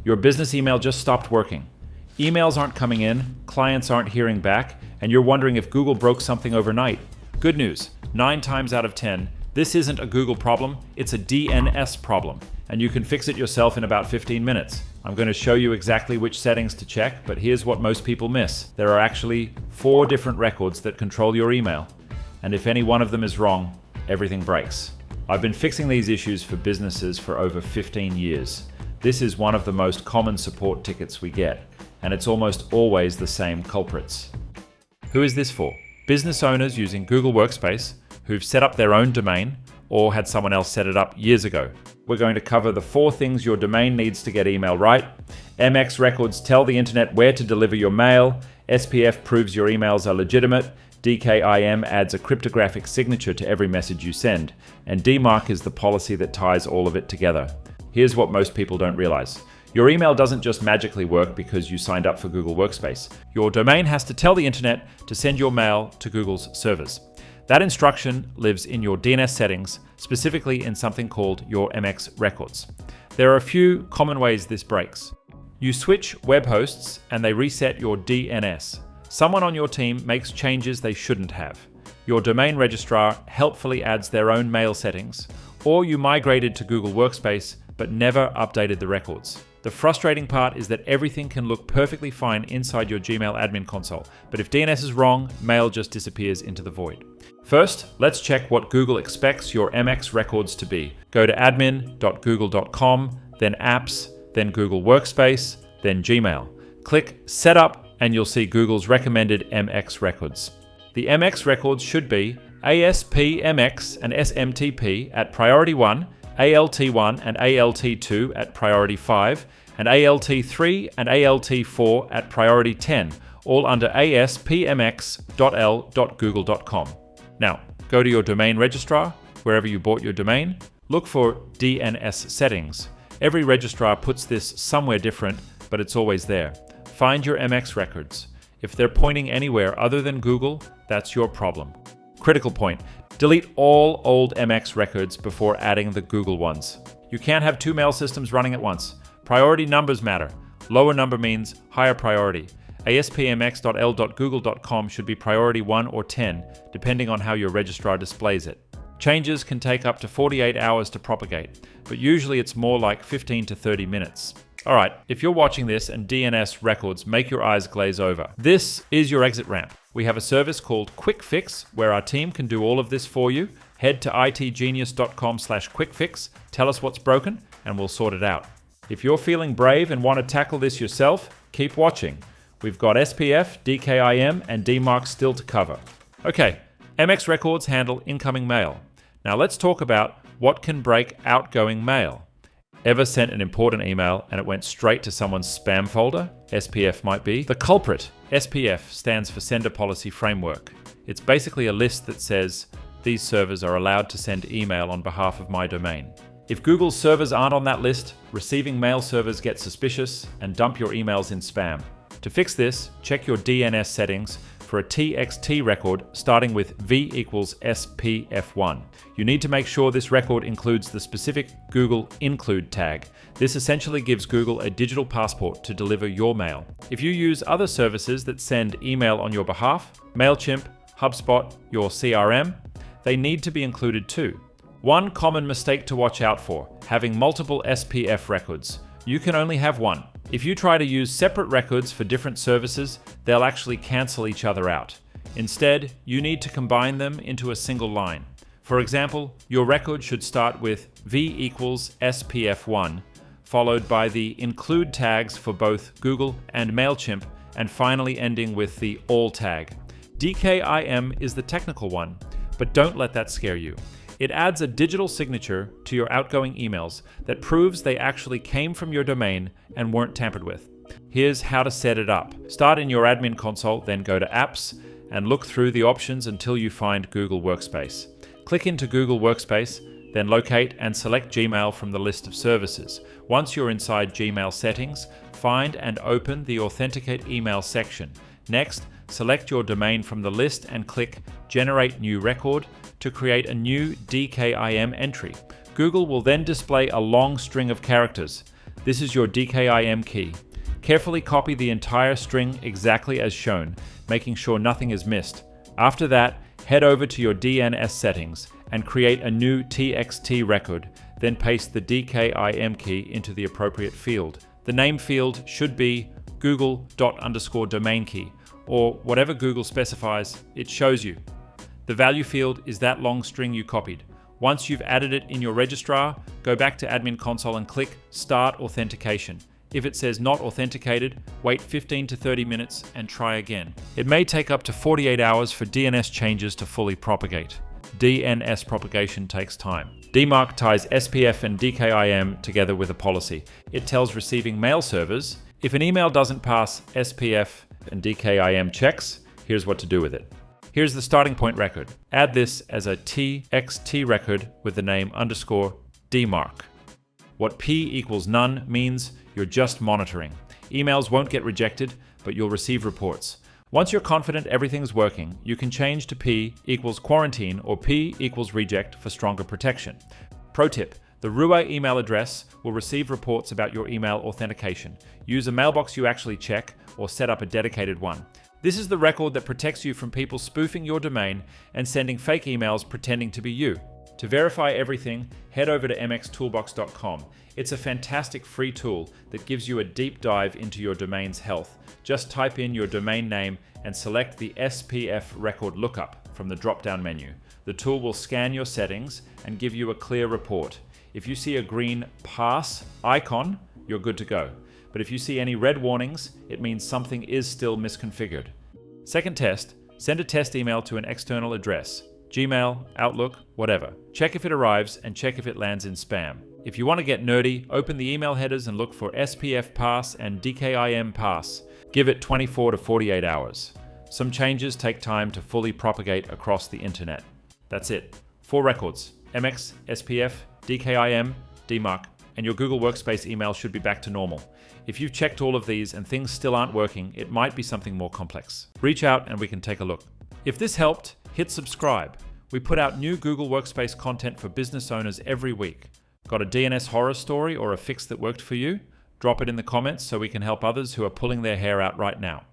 Your business email just stopped working. Emails aren't coming in, clients aren't hearing back, and you're wondering if Google broke something overnight. Good news, 9 times out of 10, this isn't a Google problem, it's a DNS problem, and you can fix it yourself in about 15 minutes. I'm going to show you exactly which settings to check, but here's what most people miss. There are actually 4 different records that control your email, and if any one of them is wrong, everything breaks. I've been fixing these issues for businesses for over 15 years. This is one of the most common support tickets we get, and it's almost always the same culprits. Who is this for? Business owners using Google Workspace who've set up their own domain or had someone else set it up years ago. We're going to cover the 4 things your domain needs to get email right. MX records tell the internet where to deliver your mail. SPF proves your emails are legitimate. DKIM adds a cryptographic signature to every message you send, and DMARC is the policy that ties all of it together. Here's what most people don't realize. Your email doesn't just magically work because you signed up for Google Workspace. Your domain has to tell the internet to send your mail to Google's servers. That instruction lives in your DNS settings, specifically in something called your MX records. There are a few common ways this breaks. You switch web hosts and they reset your DNS. Someone on your team makes changes they shouldn't have. Your domain registrar helpfully adds their own mail settings, or you migrated to Google Workspace but never updated the records. The frustrating part is that everything can look perfectly fine inside your Gmail admin console, but if DNS is wrong, mail just disappears into the void. First, let's check what Google expects your MX records to be. Go to admin.google.com, then Apps, then Google Workspace, then Gmail. Click Setup, and you'll see Google's recommended MX records. The MX records should be ASP/MX and SMTP at priority 1, ALT1 and ALT2 at priority 5, and ALT3 and ALT4 at priority 10, all under aspmx.l.google.com. Now, go to your domain registrar, wherever you bought your domain, look for DNS settings. Every registrar puts this somewhere different, but it's always there. Find your MX records. If they're pointing anywhere other than Google, that's your problem. Critical point. Delete all old MX records before adding the Google ones. You can't have 2 mail systems running at once. Priority numbers matter. Lower number means higher priority. aspmx.l.google.com should be priority 1 or 10, depending on how your registrar displays it. Changes can take up to 48 hours to propagate, but usually it's more like 15 to 30 minutes. Alright, if you're watching this and DNS records make your eyes glaze over, this is your exit ramp. We have a service called Quick Fix where our team can do all of this for you. Head to itgenius.com/quickfix, tell us what's broken, and we'll sort it out. If you're feeling brave and want to tackle this yourself, keep watching. We've got SPF, DKIM, and DMARC still to cover. Okay, MX records handle incoming mail. Now let's talk about what can break outgoing mail. Ever sent an important email and it went straight to someone's spam folder? SPF might be the culprit. SPF stands for Sender Policy Framework. It's basically a list that says, these servers are allowed to send email on behalf of my domain. If Google's servers aren't on that list, receiving mail servers get suspicious and dump your emails in spam. To fix this, check your DNS settings for a TXT record starting with v equals SPF1. You need to make sure this record includes the specific Google include tag. This essentially gives Google a digital passport to deliver your mail. If you use other services that send email on your behalf, MailChimp, Hubspot, your CRM, they need to be included too. One common mistake to watch out for, having multiple SPF records. You can only have one. If you try to use separate records for different services, they'll actually cancel each other out. Instead, you need to combine them into a single line. For example, your record should start with v equals SPF1, followed by the include tags for both Google and MailChimp, and finally ending with the all tag. DKIM is the technical one, but don't let that scare you. It adds a digital signature to your outgoing emails that proves they actually came from your domain and weren't tampered with. Here's how to set it up. Start in your admin console, then go to Apps and look through the options until you find Google Workspace. Click into Google Workspace, then locate and select Gmail from the list of services. Once you're inside Gmail settings, find and open the Authenticate Email section. Next, select your domain from the list and click Generate New Record to create a new DKIM entry. Google will then display a long string of characters. This is your DKIM key. Carefully copy the entire string exactly as shown, making sure nothing is missed. After that, head over to your DNS settings and create a new TXT record, then paste the DKIM key into the appropriate field. The name field should be google._domain key, or whatever Google specifies, it shows you. The value field is that long string you copied. Once you've added it in your registrar, go back to Admin Console and click Start Authentication. If it says not authenticated, wait 15 to 30 minutes and try again. It may take up to 48 hours for DNS changes to fully propagate. DNS propagation takes time. DMARC ties SPF and DKIM together with a policy. It tells receiving mail servers, if an email doesn't pass SPF and DKIM checks, here's what to do with it. Here's the starting point record. Add this as a TXT record with the name _DMARC. What P equals none means you're just monitoring. Emails won't get rejected, but you'll receive reports. Once you're confident everything's working, you can change to P equals quarantine or P equals reject for stronger protection. Pro tip, the RUA email address will receive reports about your email authentication. Use a mailbox you actually check or set up a dedicated one. This is the record that protects you from people spoofing your domain and sending fake emails pretending to be you. To verify everything, head over to mxtoolbox.com. It's a fantastic free tool that gives you a deep dive into your domain's health. Just type in your domain name and select the SPF record lookup from the drop-down menu. The tool will scan your settings and give you a clear report. If you see a green pass icon, you're good to go. But if you see any red warnings, it means something is still misconfigured. Second test, send a test email to an external address. Gmail, Outlook, whatever. Check if it arrives and check if it lands in spam. If you want to get nerdy, open the email headers and look for SPF pass and DKIM pass. Give it 24 to 48 hours. Some changes take time to fully propagate across the internet. That's it. 4 records: MX, SPF, DKIM, DMARC, and your Google Workspace email should be back to normal. If you've checked all of these and things still aren't working, it might be something more complex. Reach out and we can take a look. If this helped, hit subscribe. We put out new Google Workspace content for business owners every week. Got a DNS horror story or a fix that worked for you? Drop it in the comments so we can help others who are pulling their hair out right now.